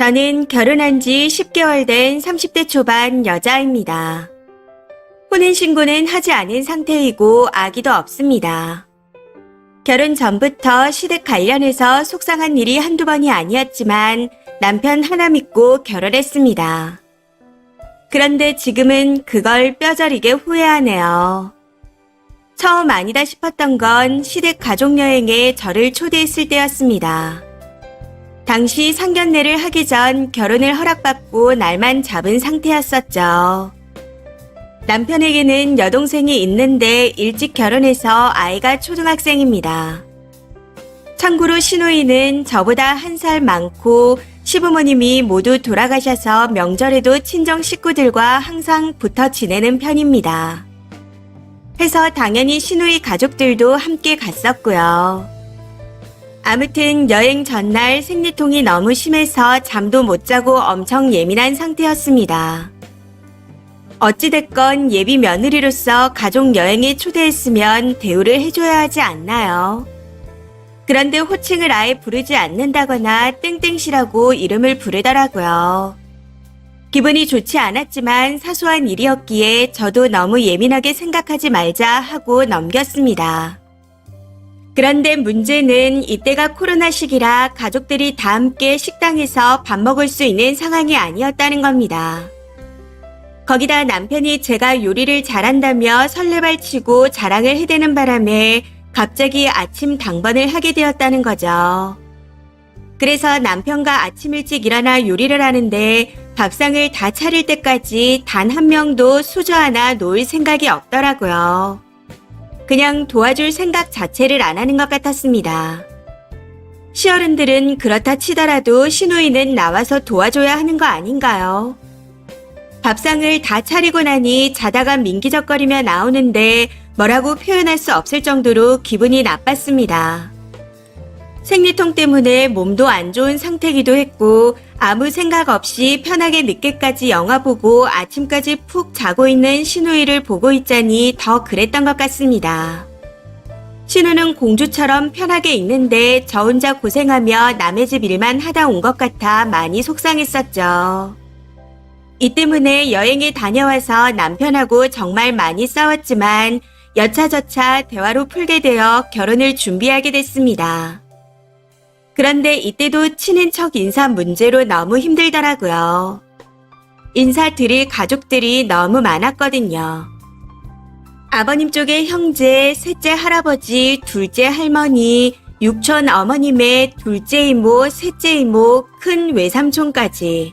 저는 결혼한 지 10개월 된 30대 초반 여자입니다. 혼인신고는 하지 않은 상태이고 아기도 없습니다. 결혼 전부터 시댁 관련해서 속상한 일이 한두 번이 아니었지만 남편 하나 믿고 결혼했습니다. 그런데 지금은 그걸 뼈저리게 후회하네요. 처음 아니다 싶었던 건 시댁 가족여행에 저를 초대했을 때였습니다. 당시 상견례를 하기 전 결혼을 허락받고 날만 잡은 상태였었죠. 남편에게는 여동생이 있는데 일찍 결혼해서 아이가 초등학생입니다. 참고로 시누이는 저보다 1살 많고 시부모님이 모두 돌아가셔서 명절에도 친정 식구들과 항상 붙어 지내는 편입니다. 해서 당연히 시누이 가족들도 함께 갔었고요. 아무튼 여행 전날 생리통이 너무 심해서 잠도 못 자고 엄청 예민한 상태였습니다. 어찌됐건 예비 며느리로서 가족 여행에 초대했으면 대우를 해줘야 하지 않나요? 그런데 호칭을 아예 부르지 않는다거나 땡땡씨라고 이름을 부르더라고요. 기분이 좋지 않았지만 사소한 일이었기에 저도 너무 예민하게 생각하지 말자 하고 넘겼습니다. 그런데 문제는 이때가 코로나 시기라 가족들이 다 함께 식당에서 밥 먹을 수 있는 상황이 아니었다는 겁니다. 거기다 남편이 제가 요리를 잘한다며 설레발치고 자랑을 해대는 바람에 갑자기 아침 당번을 하게 되었다는 거죠. 그래서 남편과 아침 일찍 일어나 요리를 하는데 밥상을 다 차릴 때까지 단 한 명도 수저 하나 놓을 생각이 없더라고요. 그냥 도와줄 생각 자체를 안 하는 것 같았습니다. 시어른들은 그렇다 치더라도 시누이는 나와서 도와줘야 하는 거 아닌가요? 밥상을 다 차리고 나니 자다가 민기적거리며 나오는데 뭐라고 표현할 수 없을 정도로 기분이 나빴습니다. 생리통 때문에 몸도 안 좋은 상태이기도 했고 아무 생각 없이 편하게 늦게까지 영화 보고 아침까지 푹 자고 있는 시누이를 보고 있자니 더 그랬던 것 같습니다. 시누는 공주처럼 편하게 있는데 저 혼자 고생하며 남의 집 일만 하다 온 것 같아 많이 속상했었죠. 이 때문에 여행에 다녀와서 남편하고 정말 많이 싸웠지만 여차저차 대화로 풀게 되어 결혼을 준비하게 됐습니다. 그런데 이때도 친인척 인사 문제로 너무 힘들더라고요. 인사드릴 가족들이 너무 많았거든요. 아버님 쪽의 형제, 셋째 할아버지, 둘째 할머니, 육촌 어머님의 둘째 이모, 셋째 이모, 큰 외삼촌까지.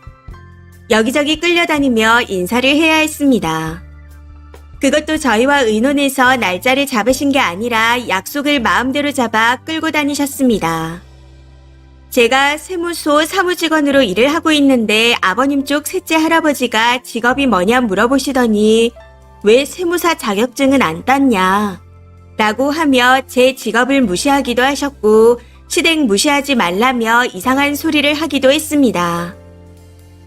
여기저기 끌려다니며 인사를 해야 했습니다. 그것도 저희와 의논해서 날짜를 잡으신 게 아니라 약속을 마음대로 잡아 끌고 다니셨습니다. 제가 세무소 사무직원으로 일을 하고 있는데 아버님 쪽 셋째 할아버지가 직업이 뭐냐 물어보시더니 왜 세무사 자격증은 안 땄냐 라고 하며 제 직업을 무시하기도 하셨고 시댁 무시하지 말라며 이상한 소리를 하기도 했습니다.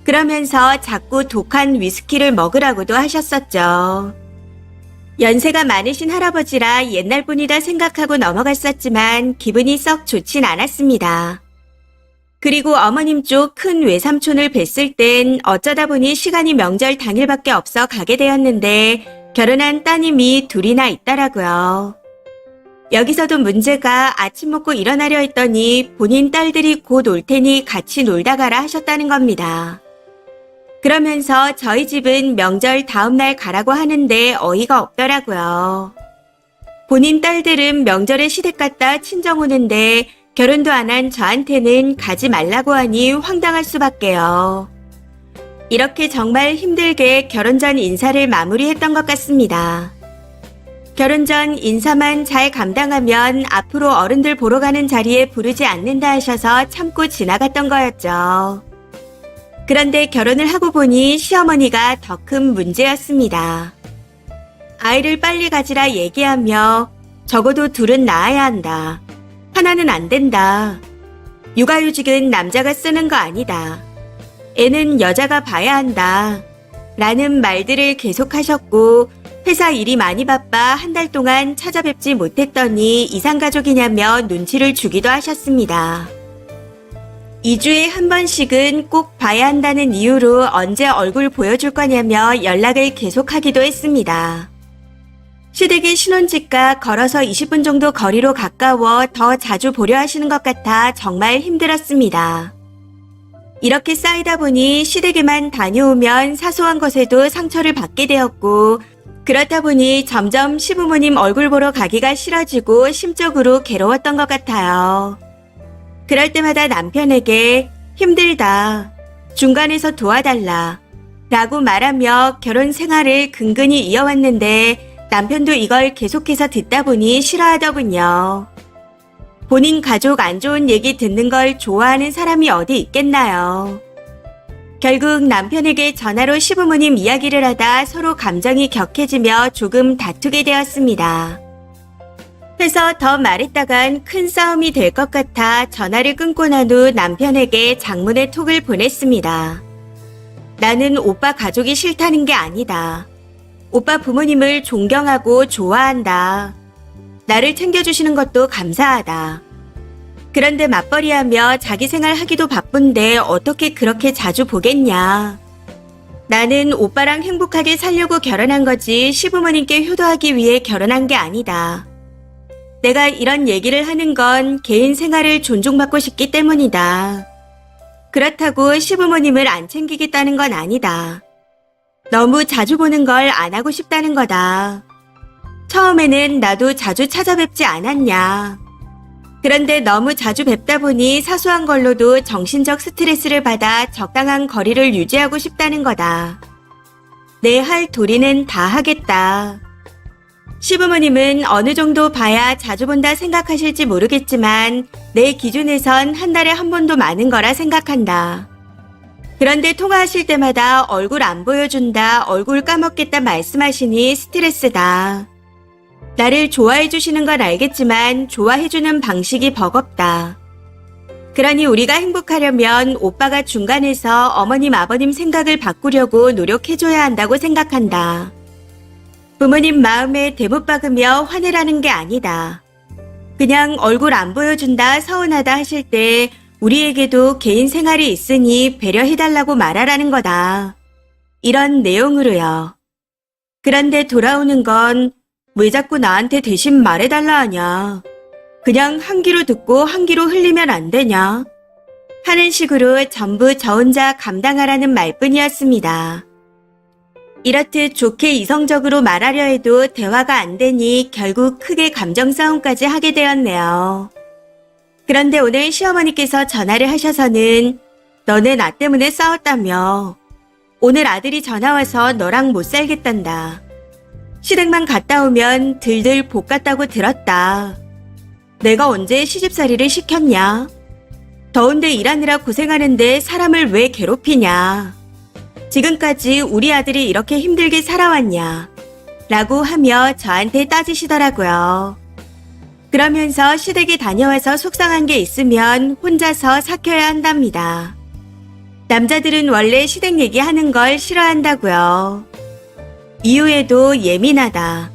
그러면서 자꾸 독한 위스키를 먹으라고도 하셨었죠. 연세가 많으신 할아버지라 옛날 분이다 생각하고 넘어갔었지만 기분이 썩 좋진 않았습니다. 그리고 어머님 쪽 큰 외삼촌을 뵀을 땐 어쩌다 보니 시간이 명절 당일밖에 없어 가게 되었는데 결혼한 따님이 둘이나 있더라고요. 여기서도 문제가 아침 먹고 일어나려 했더니 본인 딸들이 곧 올 테니 같이 놀다 가라 하셨다는 겁니다. 그러면서 저희 집은 명절 다음날 가라고 하는데 어이가 없더라고요. 본인 딸들은 명절에 시댁 갔다 친정 오는데 결혼도 안 한 저한테는 가지 말라고 하니 황당할 수밖에요. 이렇게 정말 힘들게 결혼 전 인사를 마무리했던 것 같습니다. 결혼 전 인사만 잘 감당하면 앞으로 어른들 보러 가는 자리에 부르지 않는다 하셔서 참고 지나갔던 거였죠. 그런데 결혼을 하고 보니 시어머니가 더 큰 문제였습니다. 아이를 빨리 가지라 얘기하며 적어도 둘은 낳아야 한다. 하나는 안 된다. 육아휴직은 남자가 쓰는 거 아니다. 애는 여자가 봐야 한다. 라는 말들을 계속하셨고 회사 일이 많이 바빠 한 달 동안 찾아뵙지 못했더니 이상가족이냐며 눈치를 주기도 하셨습니다. 2주에 한 번씩은 꼭 봐야 한다는 이유로 언제 얼굴 보여줄 거냐며 연락을 계속하기도 했습니다. 시댁의 신혼집과 걸어서 20분 정도 거리로 가까워 더 자주 보려 하시는 것 같아 정말 힘들었습니다. 이렇게 쌓이다 보니 시댁에만 다녀오면 사소한 것에도 상처를 받게 되었고, 그렇다 보니 점점 시부모님 얼굴 보러 가기가 싫어지고 심적으로 괴로웠던 것 같아요. 그럴 때마다 남편에게 힘들다, 중간에서 도와달라 라고 말하며 결혼 생활을 근근히 이어왔는데 남편도 이걸 계속해서 듣다 보니 싫어하더군요. 본인 가족 안 좋은 얘기 듣는 걸 좋아하는 사람이 어디 있겠나요? 결국 남편에게 전화로 시부모님 이야기를 하다 서로 감정이 격해지며 조금 다투게 되었습니다. 해서 더 말했다간 큰 싸움이 될 것 같아 전화를 끊고 난 후 남편에게 장문의 톡을 보냈습니다. 나는 오빠 가족이 싫다는 게 아니다. 오빠 부모님을 존경하고 좋아한다. 나를 챙겨주시는 것도 감사하다. 그런데 맞벌이하며 자기 생활 하기도 바쁜데 어떻게 그렇게 자주 보겠냐. 나는 오빠랑 행복하게 살려고 결혼한 거지 시부모님께 효도하기 위해 결혼한 게 아니다. 내가 이런 얘기를 하는 건 개인 생활을 존중받고 싶기 때문이다. 그렇다고 시부모님을 안 챙기겠다는 건 아니다. 너무 자주 보는 걸 안 하고 싶다는 거다. 처음에는 나도 자주 찾아뵙지 않았냐. 그런데 너무 자주 뵙다 보니 사소한 걸로도 정신적 스트레스를 받아 적당한 거리를 유지하고 싶다는 거다. 내 할 도리는 다 하겠다. 시부모님은 어느 정도 봐야 자주 본다 생각하실지 모르겠지만 내 기준에선 한 달에 한 번도 많은 거라 생각한다. 그런데 통화하실 때마다 얼굴 안 보여준다, 얼굴 까먹겠다 말씀하시니 스트레스다. 나를 좋아해 주시는 건 알겠지만 좋아해 주는 방식이 버겁다. 그러니 우리가 행복하려면 오빠가 중간에서 어머님 아버님 생각을 바꾸려고 노력해줘야 한다고 생각한다. 부모님 마음에 대못 박으며 화내라는 게 아니다. 그냥 얼굴 안 보여준다 서운하다 하실 때 우리에게도 개인 생활이 있으니 배려해달라고 말하라는 거다. 이런 내용으로요. 그런데 돌아오는 건 왜 자꾸 나한테 대신 말해달라 하냐. 그냥 한 귀로 듣고 한 귀로 흘리면 안 되냐. 하는 식으로 전부 저 혼자 감당하라는 말뿐이었습니다. 이렇듯 좋게 이성적으로 말하려 해도 대화가 안 되니 결국 크게 감정 싸움까지 하게 되었네요. 그런데 오늘 시어머니께서 전화를 하셔서는 너네 나 때문에 싸웠다며. 오늘 아들이 전화와서 너랑 못 살겠단다. 시댁만 갔다 오면 들들 볶았다고 들었다. 내가 언제 시집살이를 시켰냐? 더운데 일하느라 고생하는데 사람을 왜 괴롭히냐? 지금까지 우리 아들이 이렇게 힘들게 살아왔냐? 라고 하며 저한테 따지시더라고요. 그러면서 시댁에 다녀와서 속상한 게 있으면 혼자서 삭혀야 한답니다. 남자들은 원래 시댁 얘기하는 걸 싫어한다고요. 이유에도 예민하다.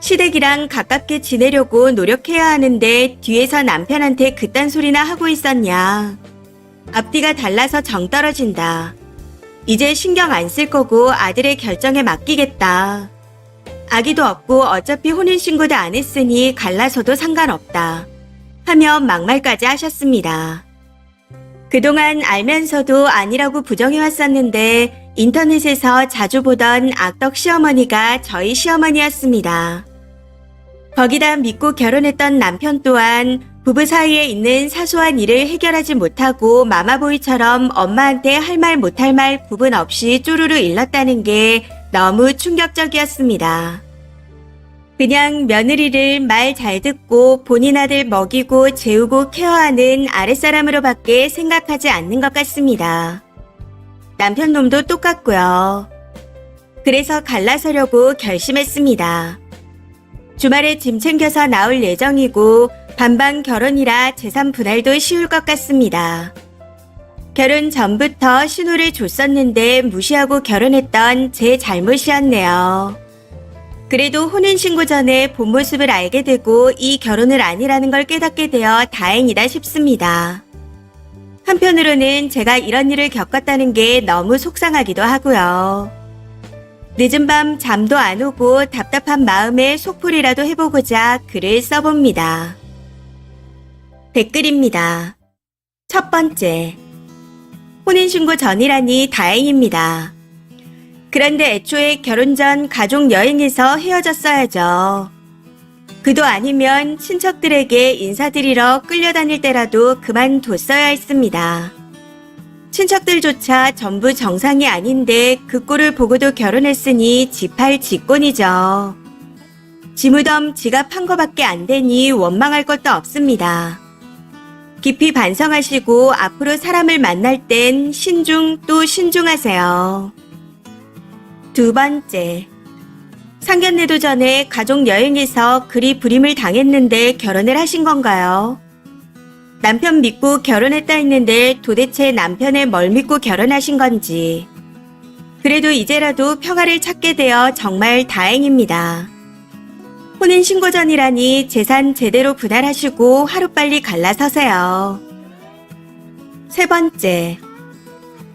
시댁이랑 가깝게 지내려고 노력해야 하는데 뒤에서 남편한테 그딴 소리나 하고 있었냐. 앞뒤가 달라서 정 떨어진다. 이제 신경 안 쓸 거고 아들의 결정에 맡기겠다. 아기도 없고 어차피 혼인신고도 안 했으니 갈라서도 상관없다. 하며 막말까지 하셨습니다. 그동안 알면서도 아니라고 부정해왔었는데 인터넷에서 자주 보던 악덕 시어머니가 저희 시어머니였습니다. 거기다 믿고 결혼했던 남편 또한 부부 사이에 있는 사소한 일을 해결하지 못하고 마마보이처럼 엄마한테 할 말 못할 말 구분 없이 쪼르르 일렀다는 게 너무 충격적이었습니다. 그냥 며느리를 말 잘 듣고 본인 아들 먹이고 재우고 케어하는 아랫사람으로밖에 생각하지 않는 것 같습니다. 남편 놈도 똑같고요. 그래서 갈라서려고 결심했습니다. 주말에 짐 챙겨서 나올 예정이고 반반 결혼이라 재산 분할도 쉬울 것 같습니다. 결혼 전부터 신호를 줬었는데 무시하고 결혼했던 제 잘못이었네요. 그래도 혼인신고 전에 본 모습을 알게 되고 이 결혼을 아니라는 걸 깨닫게 되어 다행이다 싶습니다. 한편으로는 제가 이런 일을 겪었다는 게 너무 속상하기도 하고요. 늦은 밤 잠도 안 오고 답답한 마음에 속풀이라도 해보고자 글을 써봅니다. 댓글입니다. 첫 번째. 혼인신고 전이라니 다행입니다. 그런데 애초에 결혼 전 가족 여행에서 헤어졌어야죠. 그도 아니면 친척들에게 인사드리러 끌려다닐 때라도 그만뒀어야 했습니다. 친척들조차 전부 정상이 아닌데 그 꼴을 보고도 결혼했으니 지팔직곤이죠. 지무덤 지가 판 거밖에 안 되니 원망할 것도 없습니다. 깊이 반성하시고 앞으로 사람을 만날 땐 신중 또 신중하세요. 두 번째. 상견례도 전에 가족 여행에서 그리 불임을 당했는데 결혼을 하신 건가요? 남편 믿고 결혼했다 했는데 도대체 남편의 뭘 믿고 결혼하신 건지. 그래도 이제라도 평화를 찾게 되어 정말 다행입니다. 혼인신고 전이라니 재산 제대로 분할하시고 하루빨리 갈라서세요. 세 번째.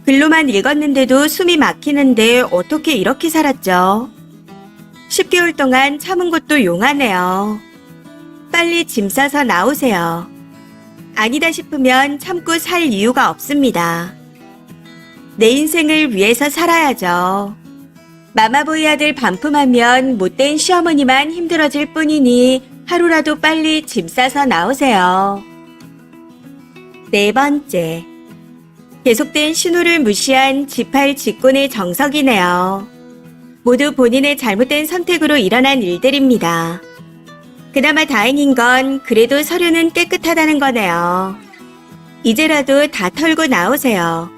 글로만 읽었는데도 숨이 막히는데 어떻게 이렇게 살았죠? 10개월 동안 참은 것도 용하네요. 빨리 짐 싸서 나오세요. 아니다 싶으면 참고 살 이유가 없습니다. 내 인생을 위해서 살아야죠. 마마보이 아들 반품하면 못된 시어머니만 힘들어질 뿐이니 하루라도 빨리 짐 싸서 나오세요. 네 번째. 계속된 신호를 무시한 지팔직곤의 정석이네요. 모두 본인의 잘못된 선택으로 일어난 일들입니다. 그나마 다행인 건 그래도 서류는 깨끗하다는 거네요. 이제라도 다 털고 나오세요.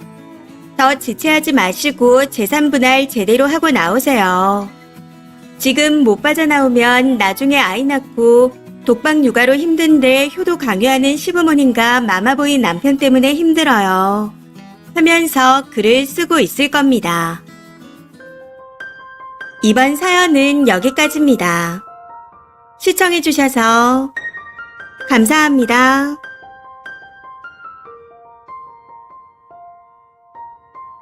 더 지체하지 마시고 재산 분할 제대로 하고 나오세요. 지금 못 빠져나오면 나중에 아이 낳고 독박 육아로 힘든데 효도 강요하는 시부모님과 마마보이 남편 때문에 힘들어요. 하면서 글을 쓰고 있을 겁니다. 이번 사연은 여기까지입니다. 시청해주셔서 감사합니다.